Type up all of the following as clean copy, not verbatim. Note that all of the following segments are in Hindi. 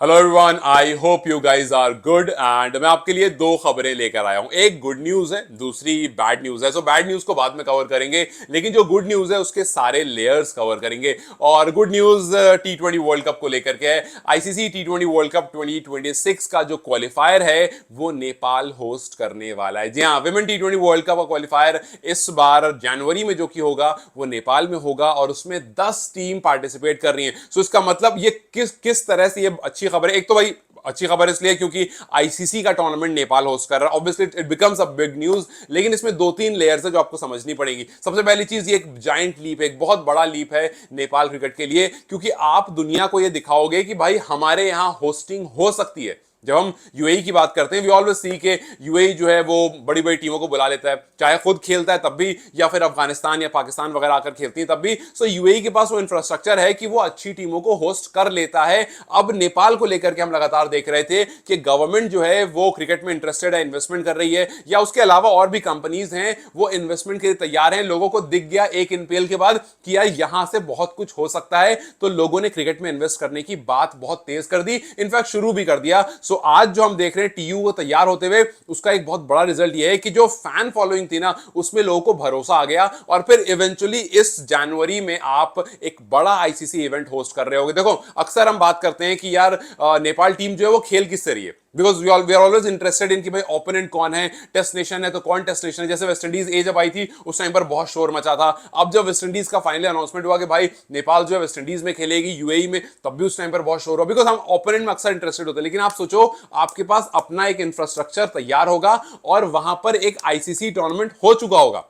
Hello everyone, I hope you guys are good and मैं आपके लिए दो खबरें लेकर आया हूं। एक गुड न्यूज है, दूसरी बैड न्यूज है। सो बैड न्यूज को बाद में कवर करेंगे, लेकिन जो गुड न्यूज है उसके सारे लेयर्स कवर करेंगे। और good news T20 world cup को लेकर के है। आईसीसी T20 वर्ल्ड कप 2026 का जो क्वालिफायर है वो नेपाल होस्ट करने वाला है। जी हाँ, विमेन T20 वर्ल्ड कप का क्वालिफायर इस बार जनवरी में जो कि होगा वो नेपाल में होगा और उसमें 10 टीम पार्टिसिपेट कर रही है। सो इसका मतलब ये किस किस तरह से ये अच्छी खबर है। एक तो भाई अच्छी खबर इसलिए क्योंकि आईसीसी का टूर्नामेंट नेपाल होस्ट कर रहा है, obviously it becomes a big news. लेकिन इसमें दो तीन लेयर्स है जो आपको समझनी पड़ेगी। सबसे पहली चीज, ये एक जायंट लीप है, एक बहुत बड़ा लीप है नेपाल क्रिकेट के लिए, क्योंकि आप दुनिया को ये दिखाओगे कि भाई हमारे यहां होस्टिंग हो सकती है। जब हम यूएई की बात करते हैं, वी ऑलवेज सी के यूएई जो है वो बड़ी बड़ी टीमों को बुला लेता है, चाहे खुद खेलता है तब भी, या फिर अफगानिस्तान या पाकिस्तान वगैरह आकर खेलती है तब भी। सो यूएई के पास वो इंफ्रास्ट्रक्चर है कि वो अच्छी टीमों को होस्ट कर लेता है। अब नेपाल को लेकर के हम लगातार देख रहे थे कि गवर्नमेंट जो है वो क्रिकेट में इंटरेस्टेड है, इन्वेस्टमेंट कर रही है, या उसके अलावा और भी कंपनीज हैं वो इन्वेस्टमेंट के लिए तैयार हैं। लोगों को दिख गया एक IPL के बाद कि यार यहां से बहुत कुछ हो सकता है, तो लोगों ने क्रिकेट में इन्वेस्ट करने की बात बहुत तेज कर दी, इनफैक्ट शुरू भी कर दिया। सो आज जो हम देख रहे हैं टीयू को तैयार होते हुए, उसका एक बहुत बड़ा रिजल्ट यह है कि जो फैन फॉलोइंग थी ना उसमें लोगों को भरोसा आ गया और फिर इवेंचुअली इस जनवरी में आप एक बड़ा आईसीसी इवेंट होस्ट कर रहे होगे। देखो, अक्सर हम बात करते हैं कि यार नेपाल टीम जो है वो खेल किससे रही है, because we are always interested in कि भाई ओपोनेंट कौन है, टेस्ट नेशन है तो कौन टेस्ट नेशन है। जैसे वेस्ट इंडीज ए जब आई थी उस टाइम पर बहुत शोर मचा था। अब जब वेस्ट इंडीज का फाइनली अनाउंसमेंट हुआ कि भाई नेपाल जो है वेस्ट इंडीज में खेलेगी यूएई में, तब भी उस टाइम पर बहुत शोर हुआ, बिकॉज हम ओपोनेंट में अक्सर इंटरेस्टेड होते हैं। लेकिन आप सोचो, आपके पास अपना एक इंफ्रास्ट्रक्चर तैयार होगा और वहां पर एक आईसीसी टूर्नामेंट हो चुका होगा।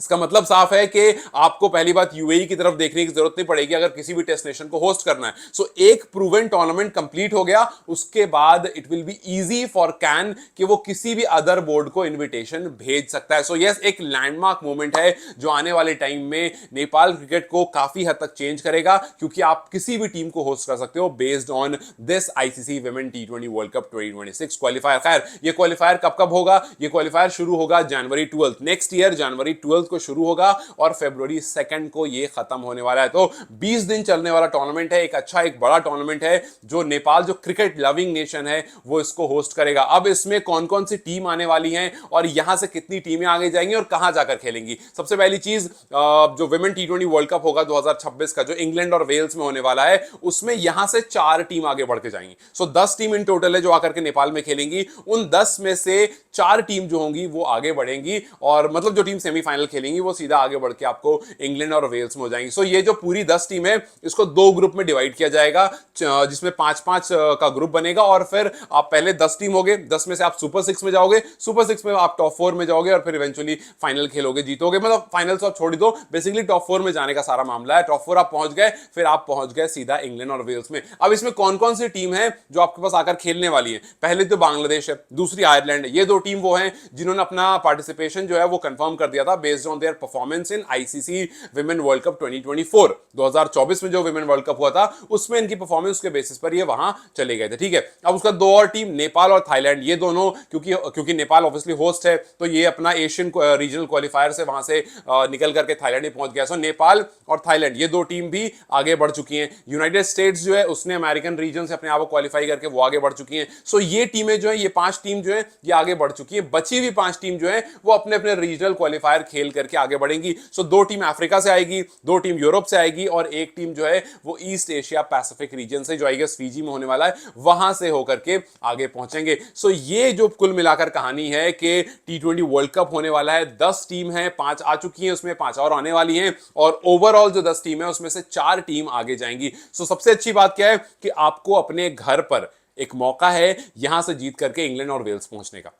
इसका मतलब साफ है कि आपको पहली बात यूएई की तरफ देखने की जरूरत नहीं पड़ेगी अगर किसी भी टेस्ट नेशन को होस्ट करना है। सो एक प्रूवन टूर्नामेंट कंप्लीट हो गया, उसके बाद it will be easy for can कि वो किसी भी अदर बोर्ड को इनविटेशन भेज सकता है। सो यस, एक लैंडमार्क मोमेंट है जो आने वाले टाइम में नेपाल क्रिकेट को काफी हद तक चेंज करेगा, क्योंकि आप किसी भी टीम को होस्ट कर सकते हो based on this ICC women T20 world cup 2026 qualifier. खैर, ये क्वालिफायर कब कब होगा? ये क्वालिफायर शुरू होगा जनवरी 12 नेक्स्ट ईयर, जनवरी 12 को शुरू होगा और फरवरी 2 को ये खत्म होने वाला है। तो 20 दिन चलने वाला टूर्नामेंट है, एक अच्छा एक बड़ा टूर्नामेंट है जो नेपाल जो क्रिकेट लविंग नेशन है वो इसको होस्ट करेगा। अब इसमें कौन कौन सी टीम आने वाली हैं और यहां से कितनी टीमें आगे जाएंगी और कहां जाकर खेलेंगी। सबसे पहली चीज, जो विमेन T20 वर्ल्ड कप होगा 2026 का, जो इंग्लैंड और वेल्स में होने वाला है, उसमें यहां से 4 टीम आगे बढ़ के जाएंगी। सो 10 टीम इन टोटल है जो आकर के नेपाल में खेलेंगी। उन 10 में से 4 टीम जो होंगी वो आगे बढ़ेंगी, और मतलब जो टीम सेमीफाइनल खेलेंगी वो सीधा आगे बढ़ के आपको इंग्लैंड और वेल्स में हो जाएंगी। सो ये जो पूरी 10 टीम है इसको 2 ग्रुप में डिवाइड किया जाएगा, जिसमें 5-5 का ग्रुप बनेगा, और फिर आप पहले 10 टीम होगे, 10 में से आप सुपर 6 में जाओगे, सुपर 6 में आप टॉप 4 में जाओगे और फिर इवेंचुअली फाइनल खेलोगे, जीतोगे। मतलब फाइनल तो आप छोड़ दो, बेसिकली टॉप 4 में जाने का सारा मामला है। टॉप 4 आप पहुंच गए, फिर आप पहुंच गए सीधा इंग्लैंड और वेल्स में। अब इसमें कौन कौन सी टीम है जो आपके पास आकर खेलने वाली है? पहले तो बांग्लादेश है, दूसरी आयरलैंड है। ये 2 टीम वो हैं जिन्होंने अपना पार्टिसिपेशन जो है वो कंफर्म कर दिया था based on their performance in ICC women world cup 2024। 2024 में जो विमेन वर्ल्ड कप हुआ था उसमें इनकी परफॉर्मेंस के बेसिस पर ये वहां चले गए थे। ठीक है, अब उसका 2 और टीम, नेपाल और थाईलैंड, ये दोनों क्योंकि नेपाल ऑब्वियसली होस्ट है तो ये अपना एशियन रीजनल क्वालिफायर से वहां से निकल करके थाईलैंड में पहुंच गया। सो नेपाल और थाईलैंड ये 2 टीम भी आगे बढ़ चुकी हैं। यूनाइटेड स्टेट्स जो है उसने अमेरिकन रीजन से अपने आप को क्वालिफाई करके वो आगे बढ़ चुकी हैं। सो ये टीमें जो है, ये 5 टीम जो है ये आगे बढ़ चुकी है। बची हुई 5 टीम जो है वो अपने अपने रीजनल क्वालिफायर खेल करके आगे बढ़ेंगी। सो 2 टीम अफ्रीका से आएगी, 2 टीम यूरोप से आएगी और एक टीम जो है वो ईस्ट एशिया पैसिफिक रीजन से, जो आई गेस फीजी में होने वाला है, वहां से होकर के आगे पहुंचेंगे। सो ये जो कुल मिलाकर कहानी है कि T20 वर्ल्ड कप होने वाला है। 10 टीम है, 5 आ चुकी हैं, उसमें 5 और आने वाली हैं, और ओवरऑल जो 10 टीम है उसमें से 4 टीम आगे जाएंगी। सो सबसे अच्छी बात क्या है कि आपको अपने घर पर एक मौका है यहां से जीत करके इंग्लैंड और वेल्स पहुंचने का।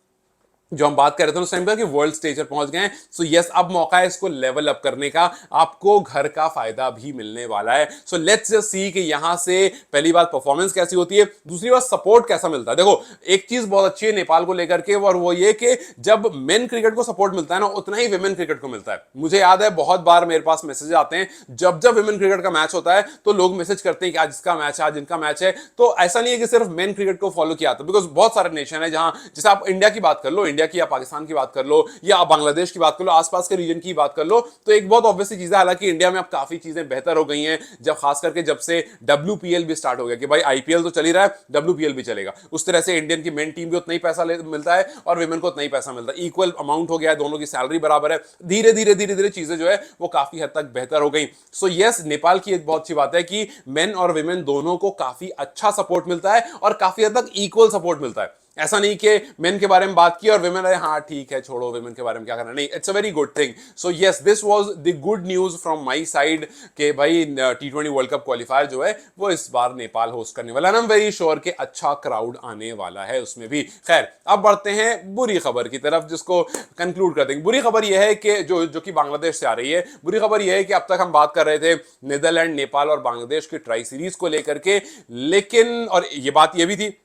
जो हम बात कर रहे थे उस टाइम पर कि वर्ल्ड स्टेज पर पहुंच गए हैं। सो यस, अब मौका है इसको लेवल अप करने का, आपको घर का फायदा भी मिलने वाला है। सो लेट्स जस्ट सी कि यहां से पहली बात परफॉर्मेंस कैसी होती है, दूसरी बात सपोर्ट कैसा मिलता है। देखो, एक चीज बहुत अच्छी है नेपाल को लेकर के, और वो ये कि जब मेन क्रिकेट को सपोर्ट मिलता है ना, उतना ही विमेन क्रिकेट को मिलता है। मुझे याद है बहुत बार मेरे पास मैसेज आते हैं जब जब विमेन क्रिकेट का मैच होता है तो लोग मैसेज करते हैं कि आज इसका मैच है, आज इनका मैच है। तो ऐसा नहीं है कि सिर्फ मेन क्रिकेट को फॉलो किया था, बिकॉज बहुत सारे नेशन है जहां, जैसे आप इंडिया की बात कर लो, इंडिया की या पाकिस्तान की बात कर लो या बांग्लादेश की बात कर लो, आसपास के रीजन की बात कर लो, तो एक बहुत ऑब्वियसली चीज है, हालांकि इंडिया में अब काफी चीजें बेहतर हो गई हैं, जब खास करके जब से WPL भी स्टार्ट हो गया कि भाई IPL तो चल ही रहा है, WPL भी चलेगा, उस तरह से इंडियन की मेन टीम भी उतना ही पैसा मिलता है और विमेन को उतना ही पैसा मिलता है, इक्वल अमाउंट हो गया है, दोनों की सैलरी बराबर है, धीरे धीरे धीरे धीरे चीजें जो है वो काफी हद तक बेहतर हो गई। सो यस, नेपाल की एक बहुत अच्छी बात है कि मेन और विमेन दोनों को काफी अच्छा सपोर्ट मिलता है और काफी हद तक इक्वल सपोर्ट मिलता है। ऐसा नहीं कि मेन के बारे में बात की और विमेन अरे हाँ ठीक है छोड़ो विमेन के बारे में क्या करना, नहीं, it's a very good thing. So yes, this was the good news from my side कि भाई T20 वर्ल्ड कप क्वालिफायर जो है वो इस बार नेपाल होस्ट करने वाला है, आई एम वेरी श्योर कि अच्छा क्राउड आने वाला है उसमें भी। खैर, अब बढ़ते हैं बुरी खबर की तरफ, जिसको कंक्लूड कर देंगे। बुरी खबर यह है कि जो कि बांग्लादेश से आ रही है, बुरी खबर यह है कि अब तक हम बात कर रहे थे नीदरलैंड, नेपाल और बांग्लादेश की ट्राई सीरीज को लेकर के, लेकिन और ये बात यह भी थी,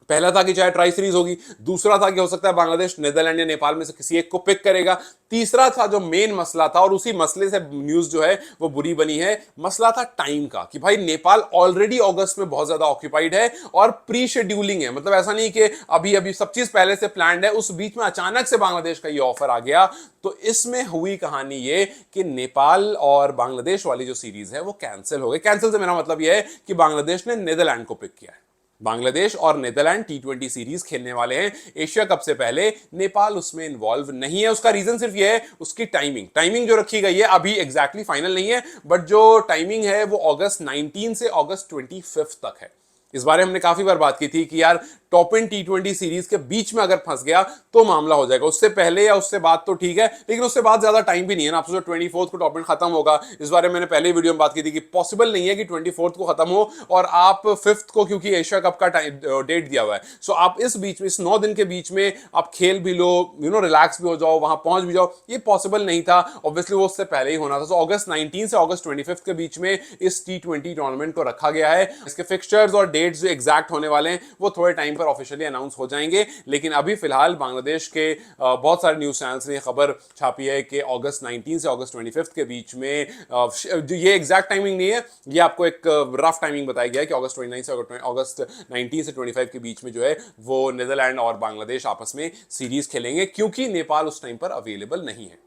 पहला था कि चाहे ट्राई सीरीज होगी, दूसरा था कि हो सकता है बांग्लादेश नीदरलैंड या नेपाल में से किसी एक को पिक करेगा, तीसरा था जो मेन मसला था और उसी मसले से न्यूज जो है वो बुरी बनी है, मसला था टाइम का, कि भाई नेपाल ऑलरेडी अगस्त में बहुत ज्यादा ऑक्यूपाइड है और प्री शेड्यूलिंग है, मतलब ऐसा नहीं कि अभी अभी सब चीज पहले से प्लान्ड है, उस बीच में अचानक से बांग्लादेश का ये ऑफर आ गया। तो इसमें हुई कहानी ये कि नेपाल और बांग्लादेश वाली जो सीरीज है वो कैंसिल हो गई। कैंसिल से मेरा मतलब यह है कि बांग्लादेश ने नीदरलैंड को पिक किया है। बांग्लादेश और नीदरलैंड T20 सीरीज खेलने वाले हैं एशिया कप से पहले, नेपाल उसमें इन्वॉल्व नहीं है। उसका रीजन सिर्फ यह है उसकी टाइमिंग जो रखी गई है, अभी एग्जैक्टली फाइनल नहीं है, बट जो टाइमिंग है वो अगस्त 19 से अगस्त 25 तक है। इस बारे में हमने काफी बार बात की थी कि यार टॉप इन T20 सीरीज के बीच में अगर फंस गया तो मामला हो जाएगा, उससे पहले या उससे बाद तो ठीक है, लेकिन उससे बाद ज्यादा टाइम भी नहीं है ना। आप सोचो 24 को टॉप इन खत्म होगा, इस बारे में मैंने पहले वीडियो में बात की थी कि पॉसिबल नहीं है कि 24 को खत्म हो और आप 5th को, क्योंकि एशिया कप का डेट दिया हुआ है, सो आप इस बीच में, इस 9 दिन के बीच में आप खेल भी लो, रिलैक्स भी हो जाओ, वहां पहुंच भी जाओ, ये पॉसिबल नहीं था। ऑब्वियसली वो उससे पहले ही होना था। सो अगस्त 19 से अगस्त 25 के बीच में इस T20 टूर्नामेंट को रखा गया है। इसके फिक्सचर्स और डेट्स जो एग्जैक्ट होने वाले हैं वो थोड़े टाइम पर ऑफिशियली अनाउंस हो जाएंगे, लेकिन अभी फिलहाल बांग्लादेश के बहुत सारे न्यूज चैनल्स ने खबर छापी है कि अगस्त 19 से अगस्त 25 के बीच में, जो ये एग्जैक्ट टाइमिंग नहीं है, ये आपको एक रफ टाइमिंग बताया गया है कि अगस्त 29 से अगस्त 19 से 25 के बीच में जो है वो नीदरलैंड और बांग्लादेश आपस में सीरीज खेलेंगे, क्योंकि नेपाल उस टाइम पर अवेलेबल नहीं है।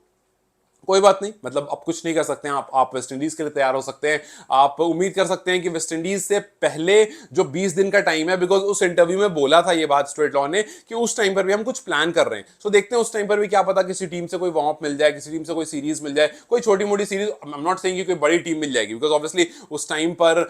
कोई बात नहीं, मतलब आप कुछ नहीं कर सकते हैं, आप वेस्ट इंडीज के लिए तैयार हो सकते हैं। आप उम्मीद कर सकते हैं कि वेस्ट इंडीज से पहले जो 20 दिन का टाइम है, बिकॉज उस इंटरव्यू में बोला था ये बात स्ट्रेट लॉ ने कि उस टाइम पर भी हम कुछ प्लान कर रहे हैं। सो देखते हैं उस टाइम पर भी, क्या पता किसी टीम से कोई वार्म अप मिल जाए, किसी टीम से कोई सीरीज मिल जाए, कोई छोटी मोटी series. I am not saying कि कोई बड़ी टीम मिल जाएगी, बिकॉज ऑब्वियसली उस टाइम पर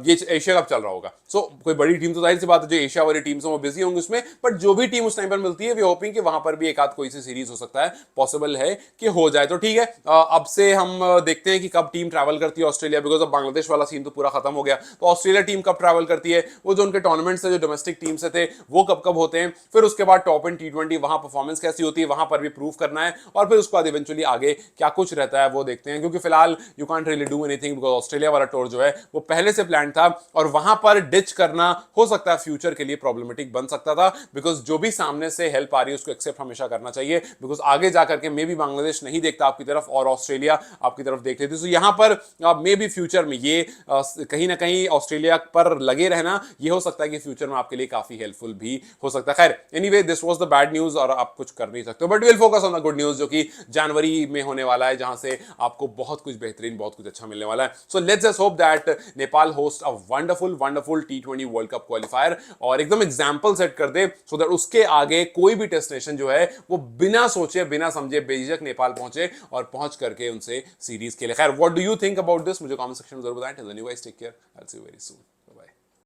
ये एशिया कप चल रहा होगा। सो कोई बड़ी टीम तो जाहिर सी बात है, जो एशिया वाली टीम से वो बिजी होंगे उसमें, बट जो भी टीम उस टाइम पर मिलती है वे होपिंग कि वहां पर भी एक आध कोई सी सीरीज हो सकता है, पॉसिबल है कि हो जाए। तो ठीक है, अब से हम देखते हैं कि कब टीम ट्रैवल करती है ऑस्ट्रेलिया, बिकॉज अब बांग्लादेश वाला सीन तो पूरा खत्म हो गया। तो ऑस्ट्रेलिया टीम कब ट्रैवल करती है, वो जो उनके टूर्नामेंट से जो डोमेस्टिक टीम से थे वो कब कब होते हैं, फिर उसके बाद टॉप इन T20 वहां परफॉर्मेंस कैसी होती है, वहां पर भी प्रूव करना है, और फिर उसके बाद इवेंचुअली आगे क्या कुछ रहता है वो देखते हैं। क्योंकि फिलहाल you can't really do anything, because Australia वाला टूर जो है वो पहले से प्लान था और वहां पर डिच करना हो सकता है फ्यूचर के लिए प्रॉब्लमेटिक बन सकता था, बिकॉज जो भी सामने से हेल्प आ रही है उसको एक्सेप्ट हमेशा करना चाहिए, बिकॉज आगे जाकर के मे भी बांग्लादेश नहीं देखता आपकी तरफ और ऑस्ट्रेलिया आपकी तरफ देख लेती। तो यहां पर मे बी फ्यूचर में ये कहीं ना कहीं ऑस्ट्रेलिया पर लगे रहना, ये हो सकता है कि फ्यूचर में आपके लिए काफी हेल्पफुल भी हो सकता है। खैर, anyway this was the bad news और आप कुछ कर नहीं सकते हो, but will focus on the good news जो कि जनवरी में होने वाला है, जहां से आपको बहुत कुछ बेहतरीन, बहुत कुछ अच्छा मिलने वाला है। So let's just hope that Nepal host a wonderful T20 world cup qualifier और एकदम एग्जांपल सेट कर दे, सो दैट उसके आगे कोई भी डेस्टिनेशन जो है वो बिना सोचे बिना समझे बेझिझक नेपाल पहुंचे और पहुंच करके उनसे सीरीज खेले। खैर, what do you think about this, मुझे कमेंट सेक्शन में जरूर बताएं। Till then you guys take care, I will see you very soon.